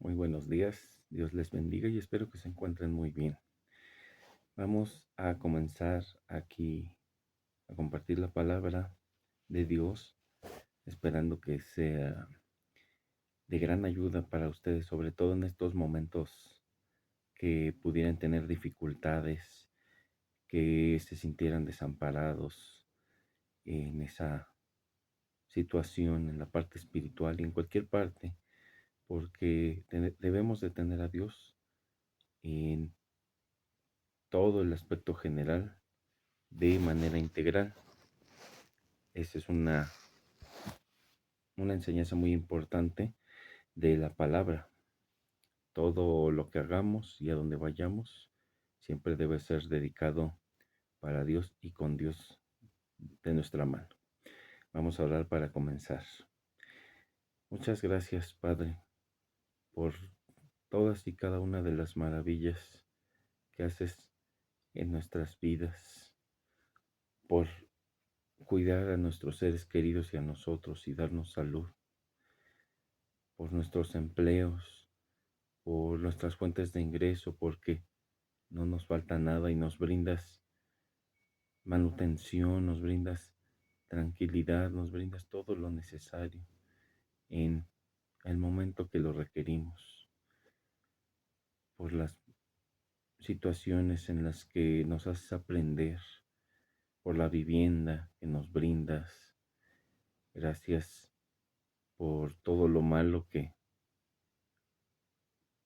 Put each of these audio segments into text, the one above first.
Muy buenos días, Dios les bendiga y espero que se encuentren muy bien. Vamos a comenzar aquí a compartir la palabra de Dios, esperando que sea de gran ayuda para ustedes, sobre todo en estos momentos que pudieran tener dificultades, que se sintieran desamparados en esa situación, en la parte espiritual y en cualquier parte, porque debemos de tener a Dios en todo el aspecto general de manera integral. Esa es una enseñanza muy importante de la palabra. Todo lo que hagamos y a donde vayamos siempre debe ser dedicado para Dios y con Dios de nuestra mano. Vamos a orar para comenzar. Muchas gracias, Padre, por todas y cada una de las maravillas que haces en nuestras vidas, por cuidar a nuestros seres queridos y a nosotros y darnos salud, por nuestros empleos, por nuestras fuentes de ingreso, porque no nos falta nada y nos brindas manutención, nos brindas tranquilidad, nos brindas todo lo necesario en el momento que lo requerimos, por las situaciones en las que nos haces aprender, por la vivienda que nos brindas. Gracias por todo lo malo que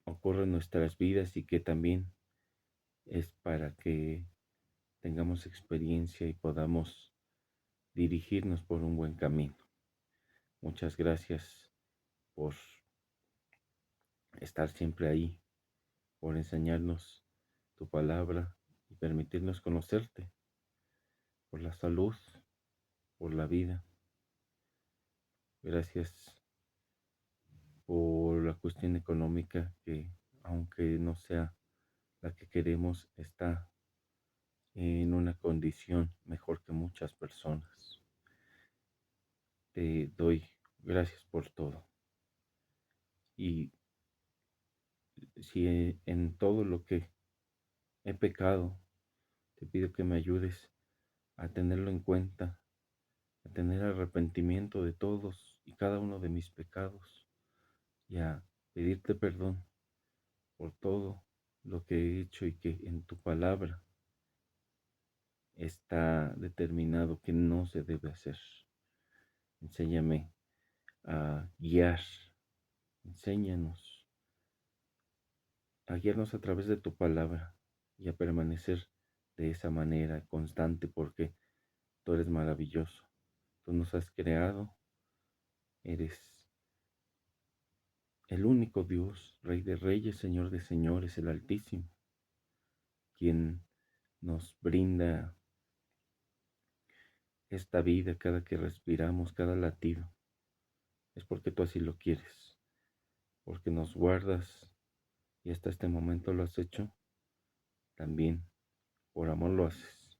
ocurre en nuestras vidas y que también es para que tengamos experiencia y podamos dirigirnos por un buen camino. Muchas gracias por estar siempre ahí, por enseñarnos tu palabra y permitirnos conocerte, por la salud, por la vida. Gracias por la cuestión económica que, aunque no sea la que queremos, está en una condición mejor que muchas personas. Te doy gracias por todo. Y si en todo lo que he pecado, te pido que me ayudes a tenerlo en cuenta, a tener arrepentimiento de todos y cada uno de mis pecados y a pedirte perdón por todo lo que he hecho y que en tu palabra está determinado que no se debe hacer. Enséñame a guiar, enséñanos a guiarnos a través de tu palabra y a permanecer de esa manera constante porque tú eres maravilloso. Tú nos has creado, eres el único Dios, Rey de Reyes, Señor de Señores, el Altísimo, quien nos brinda esta vida cada que respiramos, cada latido. Es porque tú así lo quieres, porque nos guardas y hasta este momento lo has hecho, también por amor lo haces.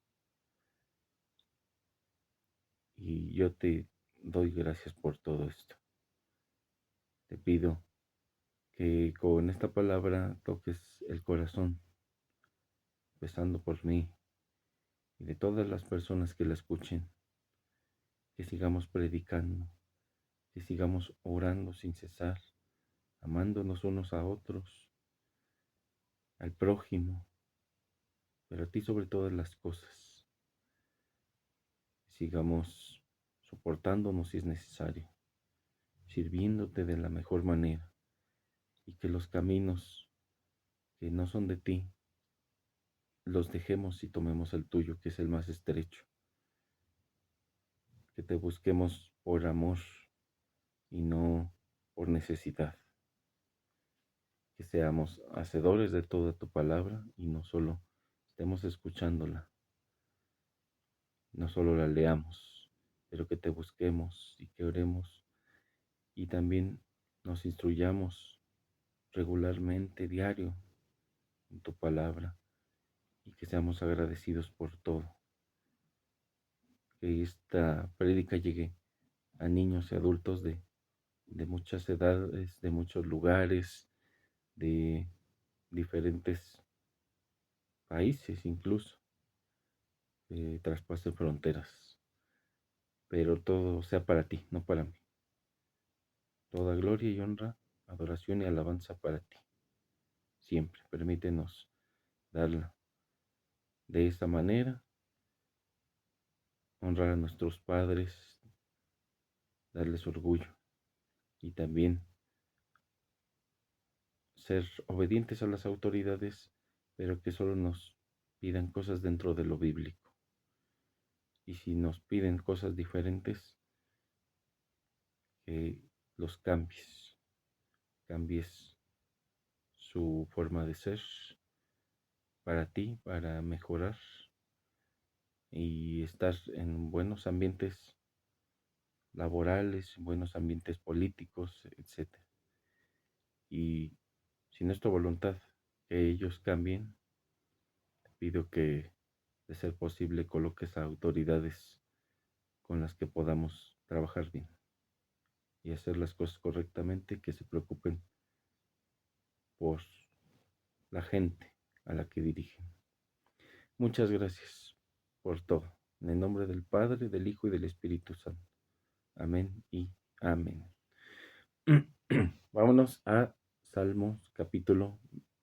Y yo te doy gracias por todo esto. Te pido que con esta palabra toques el corazón, empezando por mí y de todas las personas que la escuchen, que sigamos predicando, que sigamos orando sin cesar, amándonos unos a otros, al prójimo, pero a ti sobre todas las cosas. Sigamos soportándonos si es necesario, sirviéndote de la mejor manera y que los caminos que no son de ti los dejemos y tomemos el tuyo, que es el más estrecho. Que te busquemos por amor y no por necesidad. Que seamos hacedores de toda tu palabra y no solo estemos escuchándola, no solo la leamos, pero que te busquemos y que oremos y también nos instruyamos regularmente, diario, en tu palabra y que seamos agradecidos por todo. Que esta prédica llegue a niños y adultos de muchas edades, de muchos lugares, de diferentes países, incluso traspasen fronteras, pero todo sea para ti, no para mí. Toda gloria y honra, adoración y alabanza para ti. Siempre permítenos darla de esta manera, honrar a nuestros padres, darles orgullo y también ser obedientes a las autoridades, pero que solo nos pidan cosas dentro de lo bíblico. Y si nos piden cosas diferentes, que los cambies su forma de ser para ti, para mejorar y estar en buenos ambientes laborales, buenos ambientes políticos, etc. Y si no es tu voluntad que ellos cambien, te pido que, de ser posible, coloques a autoridades con las que podamos trabajar bien y hacer las cosas correctamente, que se preocupen por la gente a la que dirigen. Muchas gracias por todo. En el nombre del Padre, del Hijo y del Espíritu Santo. Amén y amén. Vámonos a Salmos capítulo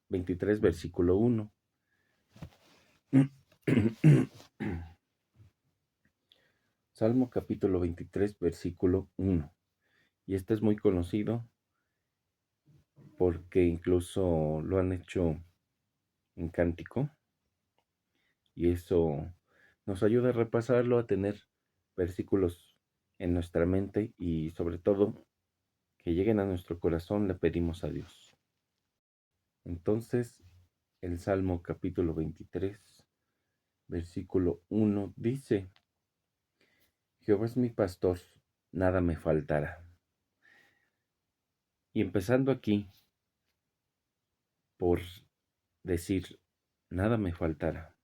23, versículo 1. Salmo capítulo 23, versículo 1. Y este es muy conocido porque incluso lo han hecho en cántico. Y eso nos ayuda a repasarlo, a tener versículos en nuestra mente y sobre todo que lleguen a nuestro corazón, le pedimos a Dios. Entonces, el Salmo capítulo 23, versículo 1 dice: Jehová es mi pastor, nada me faltará. Y empezando aquí por decir, nada me faltará,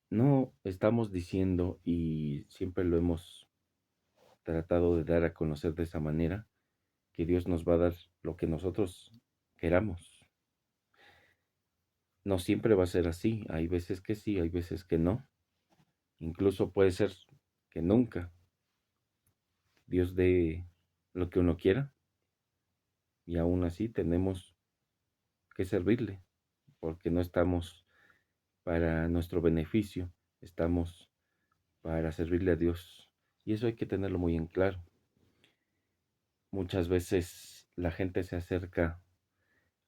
no estamos diciendo, y siempre lo hemos tratado de dar a conocer de esa manera, que Dios nos va a dar lo que nosotros queramos. No siempre va a ser así, hay veces que sí, hay veces que no. Incluso puede ser que nunca Dios dé lo que uno quiera y aún así tenemos que servirle, porque no estamos para nuestro beneficio, estamos para servirle a Dios. Y eso hay que tenerlo muy en claro. Muchas veces la gente se acerca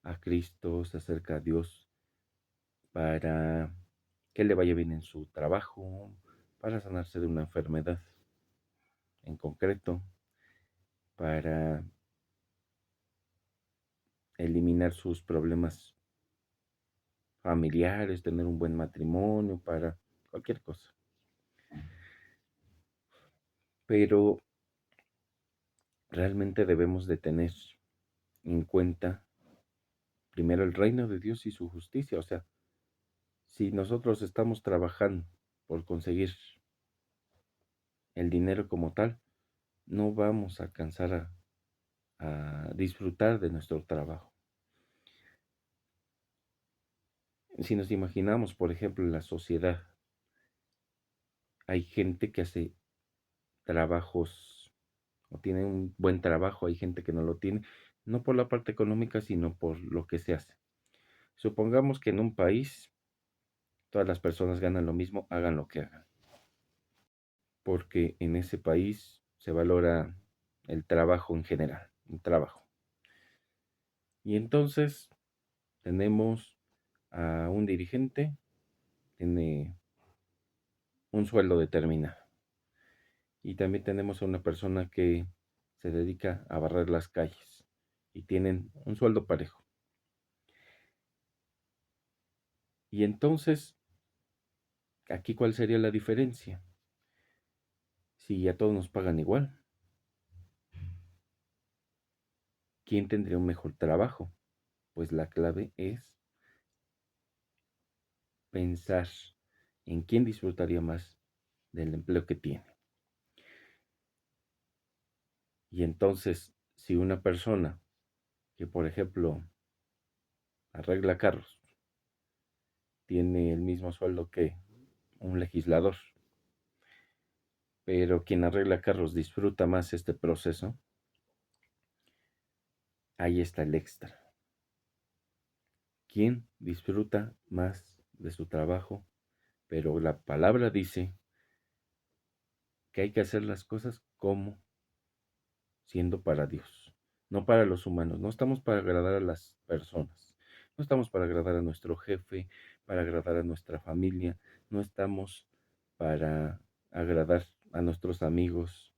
a Cristo, se acerca a Dios para que le vaya bien en su trabajo, para sanarse de una enfermedad en concreto, para eliminar sus problemas familiares, tener un buen matrimonio, para cualquier cosa. Pero realmente debemos de tener en cuenta primero el reino de Dios y su justicia. O sea, si nosotros estamos trabajando por conseguir el dinero como tal, no vamos a alcanzar a disfrutar de nuestro trabajo. Si nos imaginamos, por ejemplo, en la sociedad, hay gente que hace trabajos o tiene un buen trabajo, hay gente que no lo tiene, no por la parte económica, sino por lo que se hace. Supongamos que en un país todas las personas ganan lo mismo, hagan lo que hagan, porque en ese país se valora el trabajo en general, el trabajo. Y entonces tenemos a un dirigente, tiene un sueldo determinado. Y también tenemos a una persona que se dedica a barrer las calles y tienen un sueldo parejo. Y entonces, aquí, ¿cuál sería la diferencia? Si a todos nos pagan igual, ¿quién tendría un mejor trabajo? Pues la clave es pensar en quién disfrutaría más del empleo que tiene. Y entonces, si una persona que, por ejemplo, arregla carros, tiene el mismo sueldo que un legislador, pero quien arregla carros disfruta más este proceso, ahí está el extra. ¿Quién disfruta más de su trabajo? Pero la palabra dice que hay que hacer las cosas como siendo para Dios, no para los humanos. No estamos para agradar a las personas, no estamos para agradar a nuestro jefe, para agradar a nuestra familia, no estamos para agradar a nuestros amigos.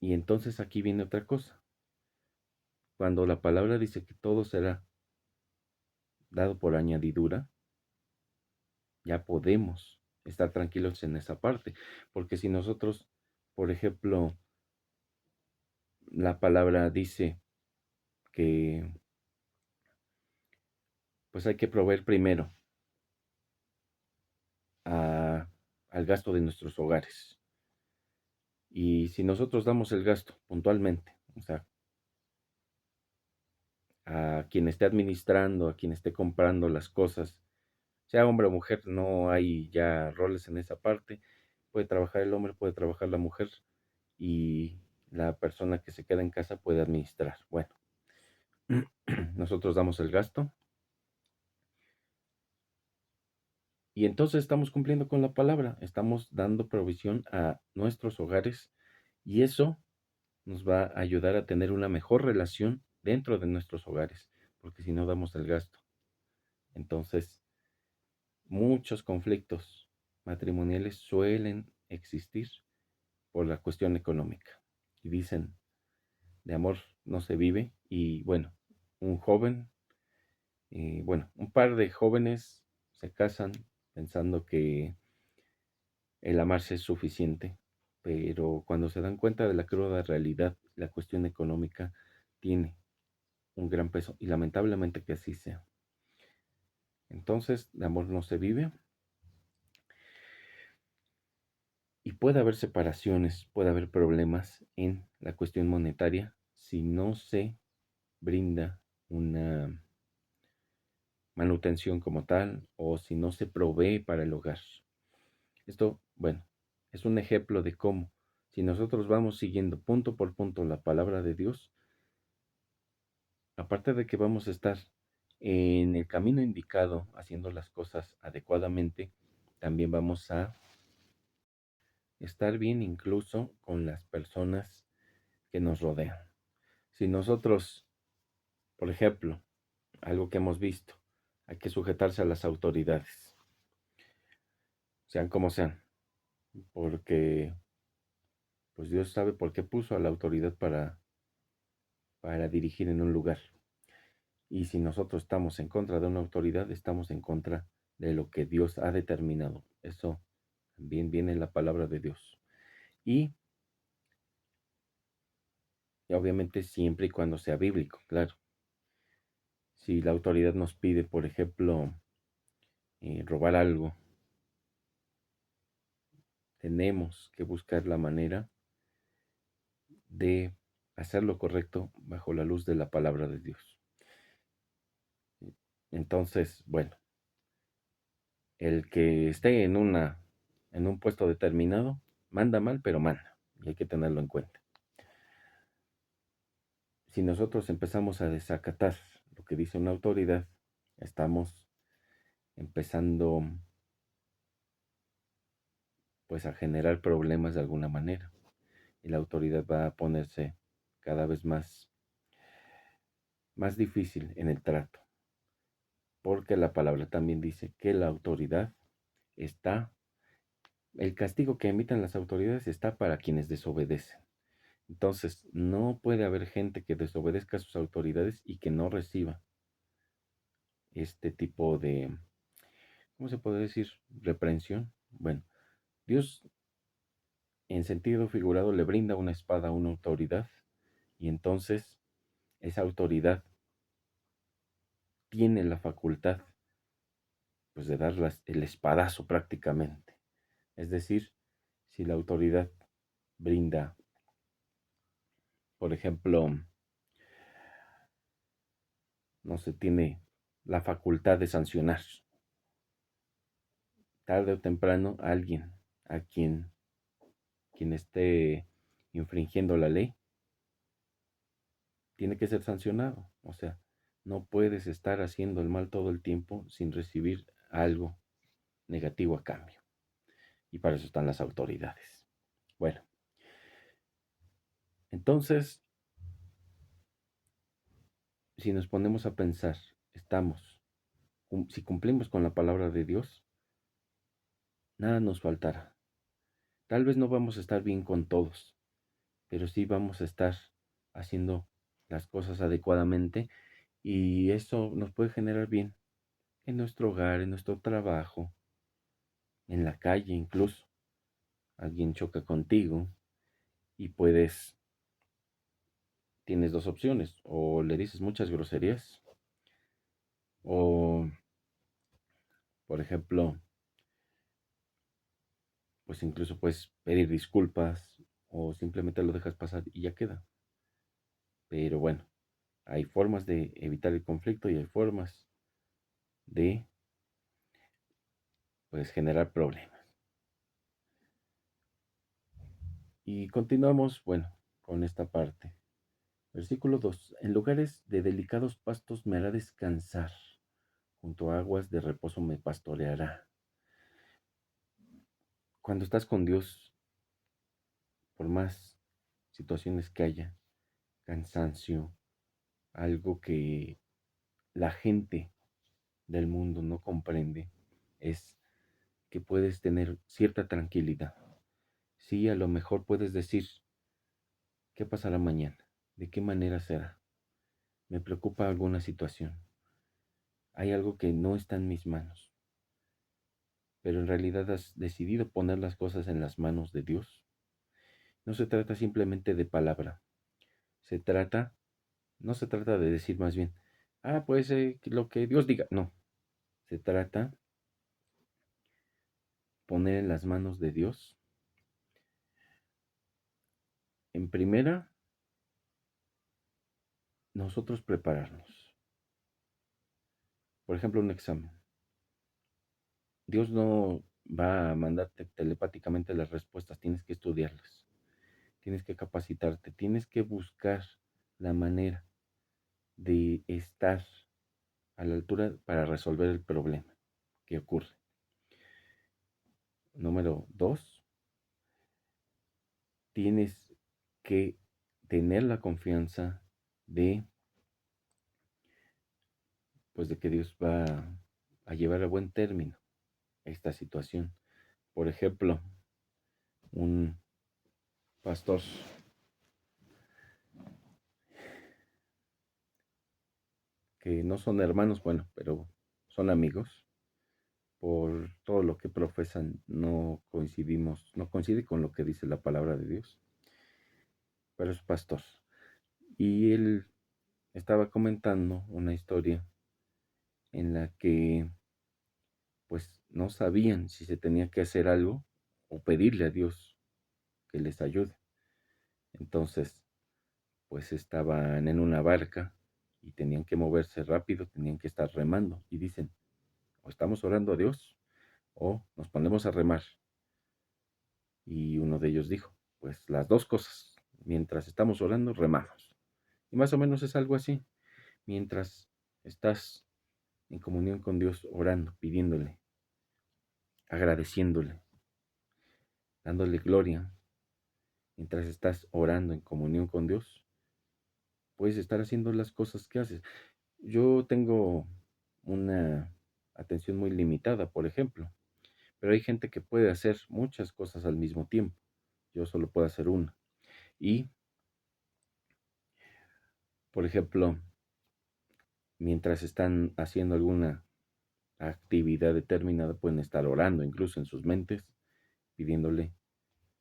Y entonces aquí viene otra cosa. Cuando la palabra dice que todo será dado por añadidura, ya podemos estar tranquilos en esa parte. Porque si nosotros, por ejemplo, la palabra dice que pues hay que proveer primero al gasto de nuestros hogares. Y si nosotros damos el gasto puntualmente, o sea, a quien esté administrando, a quien esté comprando las cosas, sea hombre o mujer, no hay ya roles en esa parte. Puede trabajar el hombre, puede trabajar la mujer y la persona que se queda en casa puede administrar. Bueno, nosotros damos el gasto y entonces estamos cumpliendo con la palabra, estamos dando provisión a nuestros hogares y eso nos va a ayudar a tener una mejor relación dentro de nuestros hogares, porque si no damos el gasto, entonces muchos conflictos matrimoniales suelen existir por la cuestión económica. Y dicen, de amor no se vive. Y bueno, un joven, bueno, un par de jóvenes se casan pensando que el amarse es suficiente, pero cuando se dan cuenta de la cruda realidad, la cuestión económica tiene un gran peso y lamentablemente que así sea. Entonces, de amor no se vive y puede haber separaciones, puede haber problemas en la cuestión monetaria si no se brinda una manutención como tal o si no se provee para el hogar. Esto, bueno, es un ejemplo de cómo si nosotros vamos siguiendo punto por punto la palabra de Dios, aparte de que vamos a estar en el camino indicado, haciendo las cosas adecuadamente, también vamos a estar bien incluso con las personas que nos rodean. Si nosotros, por ejemplo, algo que hemos visto, hay que sujetarse a las autoridades, sean como sean, porque pues Dios sabe por qué puso a la autoridad para dirigir en un lugar. Y si nosotros estamos en contra de una autoridad, estamos en contra de lo que Dios ha determinado. Eso también viene en la palabra de Dios. Y obviamente siempre y cuando sea bíblico, claro. Si la autoridad nos pide, por ejemplo, robar algo, tenemos que buscar la manera de hacer lo correcto bajo la luz de la palabra de Dios. Entonces, bueno, el que esté en un puesto determinado, manda mal, pero manda, y hay que tenerlo en cuenta. Si nosotros empezamos a desacatar lo que dice una autoridad, estamos empezando pues a generar problemas de alguna manera y la autoridad va a ponerse cada vez más difícil en el trato, porque la palabra también dice que la autoridad está, el castigo que emitan las autoridades está para quienes desobedecen. Entonces, no puede haber gente que desobedezca a sus autoridades y que no reciba este tipo de, ¿cómo se puede decir? Reprensión. Bueno, Dios en sentido figurado le brinda una espada a una autoridad y entonces esa autoridad tiene la facultad pues de dar el espadazo prácticamente. Es decir, si la autoridad brinda por ejemplo, no se tiene la facultad de sancionar tarde o temprano a alguien a quien esté infringiendo la ley, tiene que ser sancionado. O sea, no puedes estar haciendo el mal todo el tiempo sin recibir algo negativo a cambio. Y para eso están las autoridades. Bueno, entonces, si nos ponemos a pensar, si cumplimos con la palabra de Dios, nada nos faltará. Tal vez no vamos a estar bien con todos, pero sí vamos a estar haciendo las cosas adecuadamente y eso nos puede generar bien en nuestro hogar, en nuestro trabajo, en la calle incluso. Alguien choca contigo y tienes dos opciones, o le dices muchas groserías, o por ejemplo, pues incluso puedes pedir disculpas o simplemente lo dejas pasar y ya queda. Pero bueno, hay formas de evitar el conflicto y hay formas de pues generar problemas. Y continuamos, bueno, con esta parte. Versículo 2. En lugares de delicados pastos me hará descansar, junto a aguas de reposo me pastoreará. Cuando estás con Dios, por más situaciones que haya, cansancio, algo que la gente del mundo no comprende, es que puedes tener cierta tranquilidad. Sí, a lo mejor puedes decir, ¿qué pasará mañana? ¿De qué manera será? Me preocupa alguna situación. Hay algo que no está en mis manos, pero en realidad has decidido poner las cosas en las manos de Dios. No se trata simplemente de palabra, se trata, no se trata de decir más bien, pues lo que Dios diga, no, se trata poner en las manos de Dios, en primera, nosotros prepararnos. Por ejemplo, un examen. Dios no va a mandarte telepáticamente las respuestas, tienes que estudiarlas, tienes que capacitarte, tienes que buscar la manera de estar a la altura para resolver el problema que ocurre. Número 2, tienes que tener la confianza de, pues de que Dios va a llevar a buen término esta situación. Por ejemplo, un pastor que no son hermanos, bueno, pero son amigos, por todo lo que profesan, no coincidimos, no coincide con lo que dice la palabra de Dios, pero es pastor. Y él estaba comentando una historia en la que pues no sabían si se tenía que hacer algo o pedirle a Dios que les ayude. Entonces, pues estaban en una barca y tenían que moverse rápido, tenían que estar remando y dicen, o estamos orando a Dios o nos ponemos a remar. Y uno de ellos dijo, pues las dos cosas, mientras estamos orando, remamos. Y más o menos es algo así, mientras estás en comunión con Dios, orando, pidiéndole, agradeciéndole, dándole gloria, mientras estás orando en comunión con Dios, puedes estar haciendo las cosas que haces. Yo tengo una atención muy limitada, por ejemplo, pero hay gente que puede hacer muchas cosas al mismo tiempo. Yo solo puedo hacer una. Y, por ejemplo, mientras están haciendo alguna actividad determinada, pueden estar orando incluso en sus mentes, pidiéndole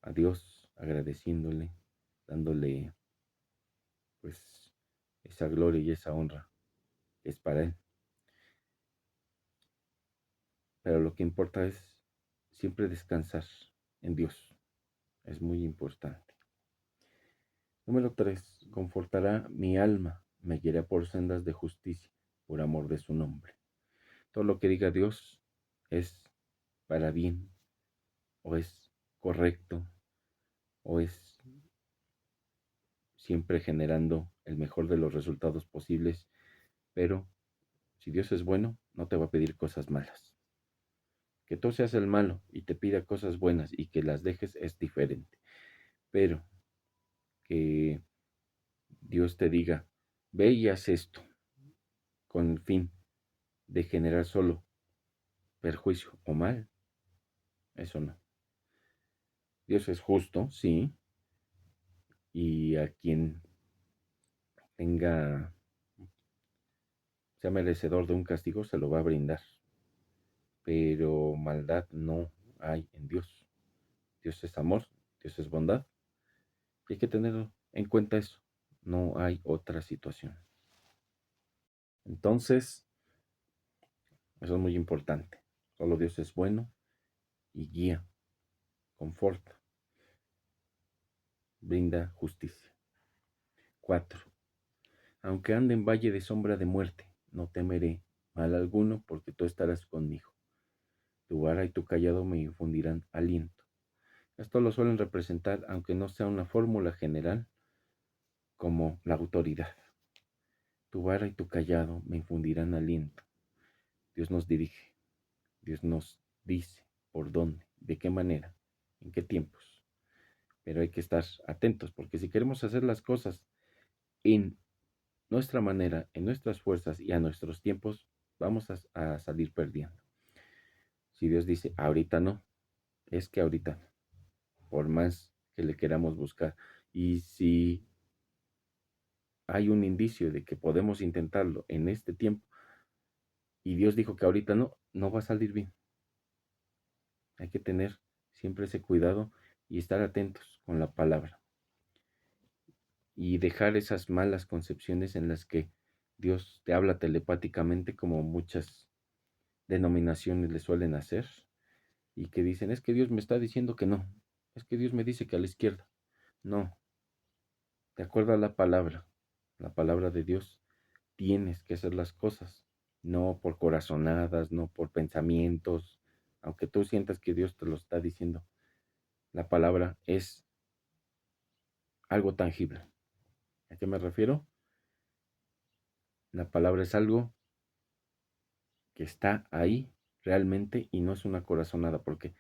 a Dios, agradeciéndole, dándole pues esa gloria y esa honra que es para Él. Pero lo que importa es siempre descansar en Dios. Es muy importante. Número 3. Confortará mi alma, me guiará por sendas de justicia, por amor de su nombre. Todo lo que diga Dios es para bien, o es correcto, o es siempre generando el mejor de los resultados posibles, pero si Dios es bueno, no te va a pedir cosas malas. Que tú seas el malo y te pida cosas buenas y que las dejes es diferente, pero que Dios te diga, ve y haz esto, con el fin de generar solo perjuicio o mal, eso no. Dios es justo, sí, y a quien tenga, sea merecedor de un castigo, se lo va a brindar, pero maldad no hay en Dios. Dios es amor, Dios es bondad, y hay que tener en cuenta eso, no hay otra situación. Entonces, eso es muy importante. Solo Dios es bueno y guía, conforta, brinda justicia. 4. Aunque ande en valle de sombra de muerte, no temeré mal alguno, porque tú estarás conmigo. Tu vara y tu callado me infundirán aliento. Esto lo suelen representar, aunque no sea una fórmula general, como la autoridad. Tu vara y tu callado me infundirán aliento. Dios nos dirige, Dios nos dice por dónde, de qué manera, en qué tiempos. Pero hay que estar atentos, porque si queremos hacer las cosas en nuestra manera, en nuestras fuerzas y a nuestros tiempos, vamos a salir perdiendo. Si Dios dice, ahorita no, es que ahorita no, por más que le queramos buscar. Y si hay un indicio de que podemos intentarlo en este tiempo y Dios dijo que ahorita no, no va a salir bien. Hay que tener siempre ese cuidado y estar atentos con la palabra y dejar esas malas concepciones en las que Dios te habla telepáticamente, como muchas denominaciones le suelen hacer, y que dicen, es que Dios me está diciendo que no, es que Dios me dice que a la izquierda. No, de acuerdo a la palabra de Dios, tienes que hacer las cosas, no por corazonadas, no por pensamientos, aunque tú sientas que Dios te lo está diciendo. La palabra es algo tangible. ¿A qué me refiero? La palabra es algo que está ahí realmente y no es una corazonada, porque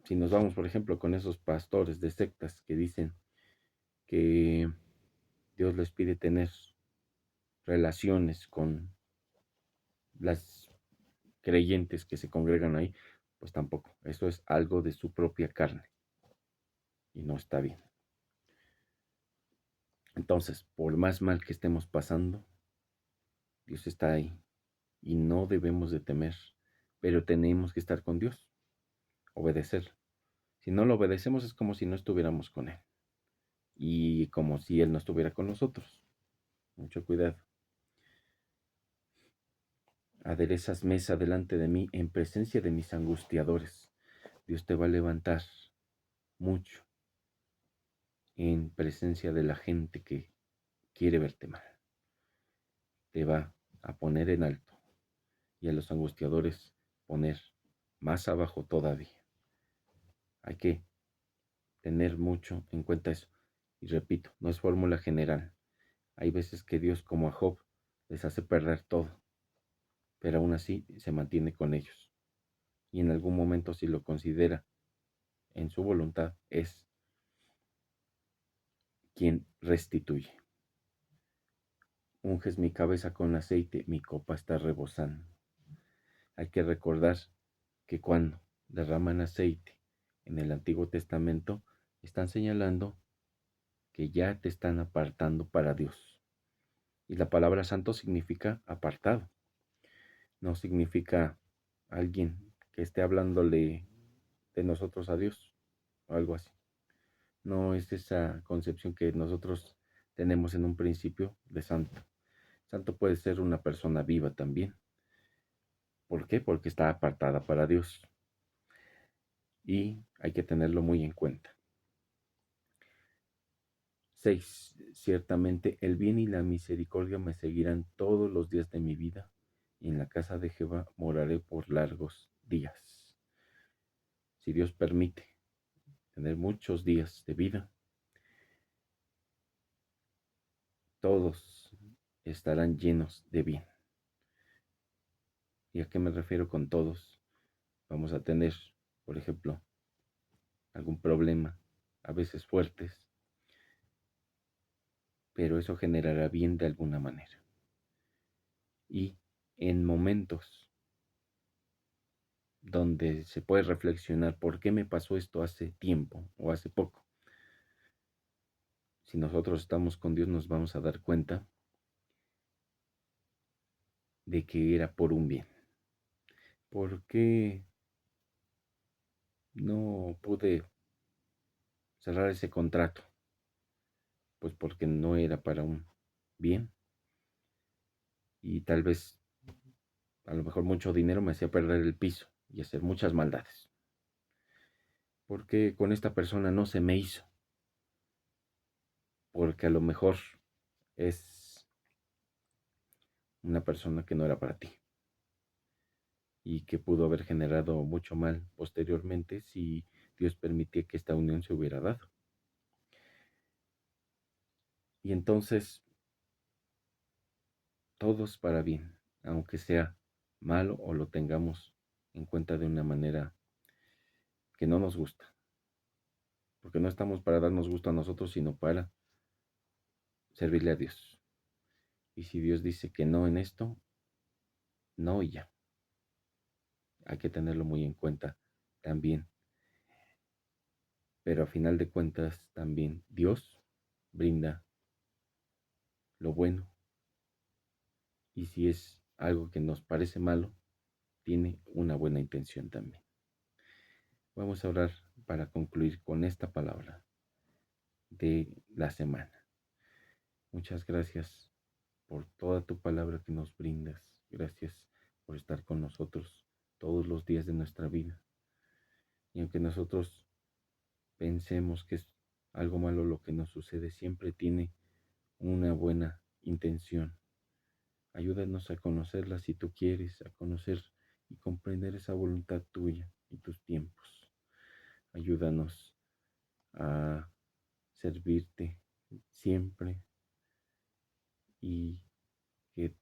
si nos vamos, por ejemplo, con esos pastores de sectas que dicen que Dios les pide tener relaciones con las creyentes que se congregan ahí, pues tampoco. Eso es algo de su propia carne y no está bien. Entonces, por más mal que estemos pasando, Dios está ahí y no debemos de temer, pero tenemos que estar con Dios, obedecer. Si no lo obedecemos es como si no estuviéramos con Él y como si Él no estuviera con nosotros. Mucho cuidado. Aderezas mesa delante de mí en presencia de mis angustiadores. Dios te va a levantar mucho en presencia de la gente que quiere verte mal. Te va a poner en alto y a los angustiadores poner más abajo todavía. Hay que tener mucho en cuenta eso. Y repito, no es fórmula general. Hay veces que Dios, como a Job, les hace perder todo, pero aún así se mantiene con ellos. Y en algún momento, si lo considera en su voluntad, es quien restituye. Unges mi cabeza con aceite, mi copa está rebosando. Hay que recordar que cuando derraman aceite en el Antiguo Testamento, están señalando que ya te están apartando para Dios. Y la palabra santo significa apartado. No significa alguien que esté hablándole de nosotros a Dios o algo así. No es esa concepción que nosotros tenemos en un principio de santo. Santo puede ser una persona viva también. ¿Por qué? Porque está apartada para Dios. Y hay que tenerlo muy en cuenta. 6. Ciertamente el bien y la misericordia me seguirán todos los días de mi vida, y en la casa de Jehová moraré por largos días. Si Dios permite tener muchos días de vida, todos estarán llenos de bien. ¿Y a qué me refiero con todos? Vamos a tener, por ejemplo, algún problema, a veces fuertes, pero eso generará bien de alguna manera. Y en momentos donde se puede reflexionar por qué me pasó esto hace tiempo o hace poco, si nosotros estamos con Dios nos vamos a dar cuenta de que era por un bien. ¿Por qué no pude cerrar ese contrato? Pues porque no era para un bien, y tal vez a lo mejor mucho dinero me hacía perder el piso y hacer muchas maldades. ¿Por qué con esta persona no se me hizo? Porque a lo mejor es una persona que no era para ti y que pudo haber generado mucho mal posteriormente si Dios permitía que esta unión se hubiera dado. Y entonces todo es para bien, aunque sea malo o lo tengamos en cuenta de una manera que no nos gusta, porque no estamos para darnos gusto a nosotros, sino para servirle a Dios. Y si Dios dice que no en esto, no, y ya. Hay que tenerlo muy en cuenta también. Pero a final de cuentas también Dios brinda lo bueno, y si es algo que nos parece malo, tiene una buena intención también. Vamos a orar para concluir con esta palabra de la semana. Muchas gracias por toda tu palabra que nos brindas. Gracias por estar con nosotros todos los días de nuestra vida. Y aunque nosotros pensemos que es algo malo lo que nos sucede, siempre tiene una buena intención. Ayúdanos a conocerla si tú quieres, a conocer y comprender esa voluntad tuya y tus tiempos. Ayúdanos a servirte siempre, y que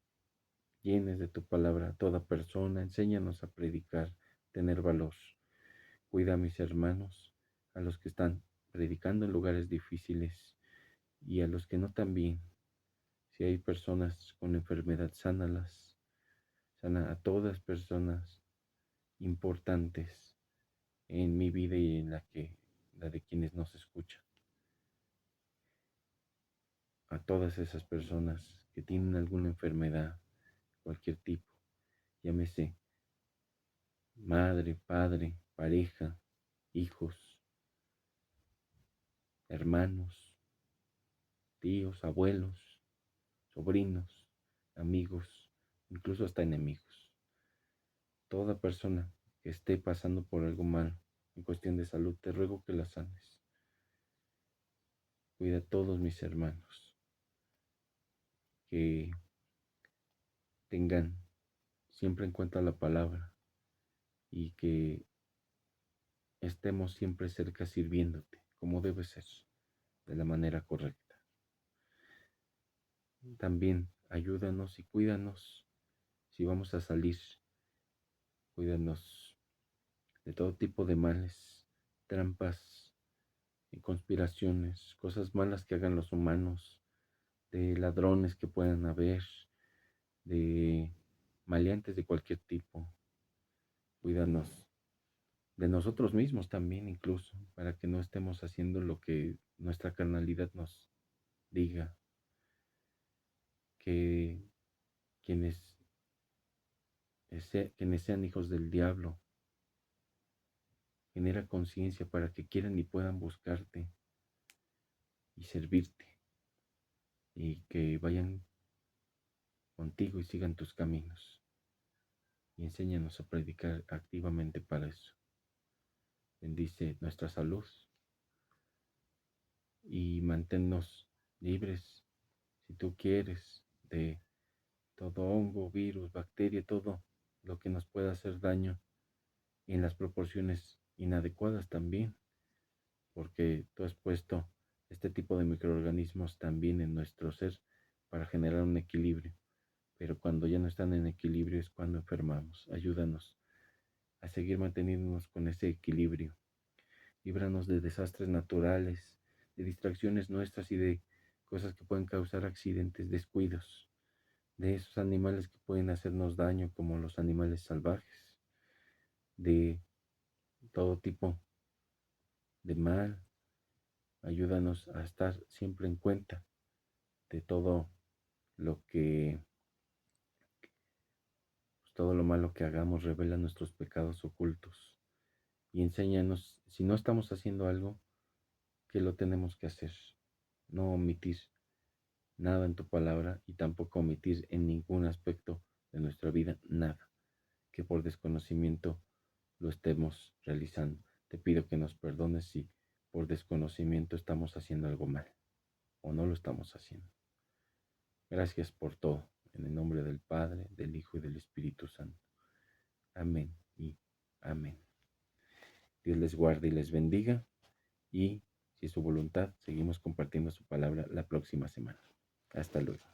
llenes de tu palabra a toda persona. Enséñanos a predicar, tener valor. Cuida a mis hermanos, a los que están predicando en lugares difíciles y a los que no también. Si hay personas con enfermedad, sánalas. Sana a todas personas importantes en mi vida y en la de quienes nos escuchan. A todas esas personas que tienen alguna enfermedad, cualquier tipo, llámese madre, padre, pareja, hijos, hermanos, tíos, abuelos, sobrinos, amigos, incluso hasta enemigos. Toda persona que esté pasando por algo mal en cuestión de salud, te ruego que la sanes. Cuida a todos mis hermanos, que tengan siempre en cuenta la palabra y que estemos siempre cerca sirviéndote como debe ser, de la manera correcta. También ayúdanos y cuídanos si vamos a salir. Cuídanos de todo tipo de males, trampas y conspiraciones, cosas malas que hagan los humanos, de ladrones que puedan haber, de maleantes de cualquier tipo. Cuídanos de nosotros mismos también, incluso, para que no estemos haciendo lo que nuestra carnalidad nos diga. Que quienes, quienes sean hijos del diablo, genera conciencia para que quieran y puedan buscarte y servirte, y que vayan contigo y sigan tus caminos. Y enséñanos a predicar activamente para eso. Bendice nuestra salud y manténnos libres, si tú quieres, de todo hongo, virus, bacteria, todo lo que nos pueda hacer daño y en las proporciones inadecuadas también, porque tú has puesto este tipo de microorganismos también en nuestro ser para generar un equilibrio, pero cuando ya no están en equilibrio es cuando enfermamos. Ayúdanos a seguir manteniéndonos con ese equilibrio. Líbranos de desastres naturales, de distracciones nuestras y de cosas que pueden causar accidentes, descuidos, de esos animales que pueden hacernos daño, como los animales salvajes, de todo tipo de mal. Ayúdanos a estar siempre en cuenta de todo lo que, pues, todo lo malo que hagamos revela nuestros pecados ocultos y enséñanos, si no estamos haciendo algo, que lo tenemos que hacer. No omitir nada en tu palabra y tampoco omitir en ningún aspecto de nuestra vida nada que por desconocimiento lo estemos realizando. Te pido que nos perdones si por desconocimiento estamos haciendo algo mal o no lo estamos haciendo. Gracias por todo. En el nombre del Padre, del Hijo y del Espíritu Santo. Amén y amén. Dios les guarde y les bendiga. Y si es su voluntad, seguimos compartiendo su palabra la próxima semana. Hasta luego.